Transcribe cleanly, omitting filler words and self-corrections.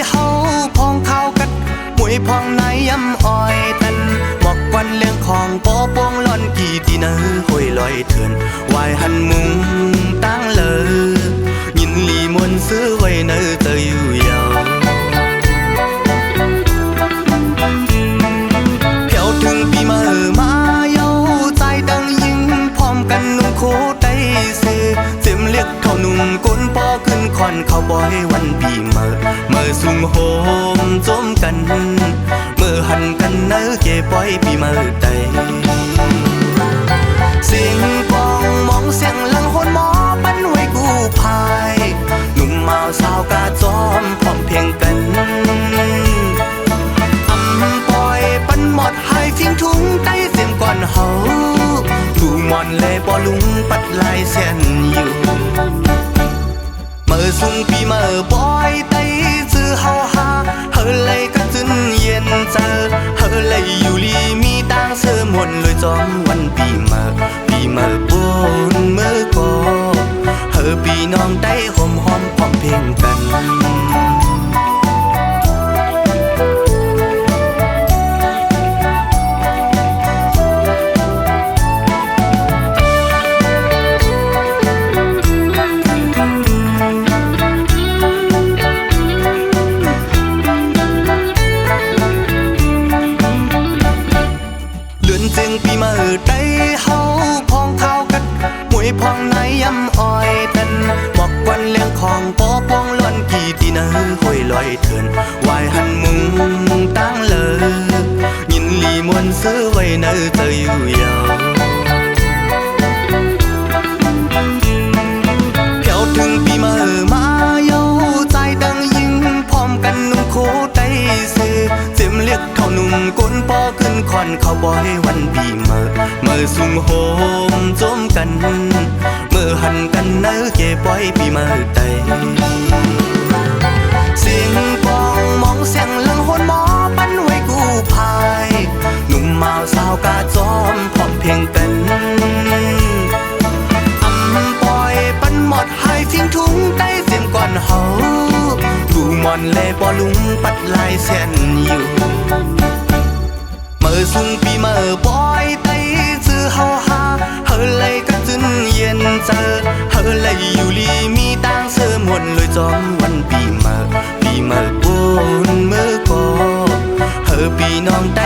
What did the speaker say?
เฮาพองข้าวกัดมวยพองไหนย้ำอ้อยตันหมอกควันเรื่องของปอปงล่อนกี่ตีเนอห้อยลอยเถื่อนวายหันมุงตั้งเลยยินลีมวนซื้อไว้เนอเตยอยู่ยาวเพียวถึงปีมามาเยาใจดังยิงพร้อมกันนุ่งโคได้เสเจ็มเรียกเขานุ่งก้นปอขึ้นคอนเขาบอยวันปีเมื่อสุ่งโฮมจมกันเมื่อหันกันเนอเก็บปอยปีเมื่อใดเสียงปองมองเสียงลังหนหมอปั้นไว้กู้ภายหนุ่มเมาสาวกาจอมพร้อมเพียงกันปอยปั้นหมดหายทิ้งถุงใต้เสียงก่อนเฮาดูมอนเลยบ่ลุงปัดลายเสียนอยู่เมื่อสุ่งปีเมื่อบอยไต้ซื้อเฮาหาเฮเลยก็จนเย็นเจอเฮเลยอยู่ลีมีตังเสื้อหมดเลยจอมวันปีเมื่อบนเมื่อก่อเฮปีน้องได้หอมหอมพร้อมเพลงกันจึงปีเมื่อใดเฮาพองข้าวกัดมวยพองไหนย้ำอ้อยตันหมอกควันเรื่องของปอปองล้วนกี่ตีเนอห้อยลอยเถื่อนวายหันมุงตั้งเลยยินลีมวนซื้อไว้เนอเตยอยู่ยาวเพียวถึงปีเมื่อมาเยาใจดังยิงพร้อมกันนุ่งโคได้เสเจ็มเรียกเขานุ่งก้นปอขึ้นคอนเขาบอยวันปีเมื่อสุ่งโฮมจมกันเมื่อหันกันเนอเก็บปอยปีเมื่อใดเสียงปองมองเสียงลังหนหมอปั้นไว้กู้ภายหนุ่มเมาสาวกาจอมพร้อมเพียงกันปอยปั้นหมดหายทิ้งถุงใต้เสียงก่อนเฮาดูมอนเลยบ่ลุงปัดลายเสียนอยู่เมื่อสุ่งปีเมื่อบอยไต้ซื้อเฮาหาเฮเลยก็จนเย็นเจอเฮเลยอยู่ลีมีตังเสื้อหมดเลยจอมวันปีเมื่อบนเมื่อก่อเฮปีน้องได้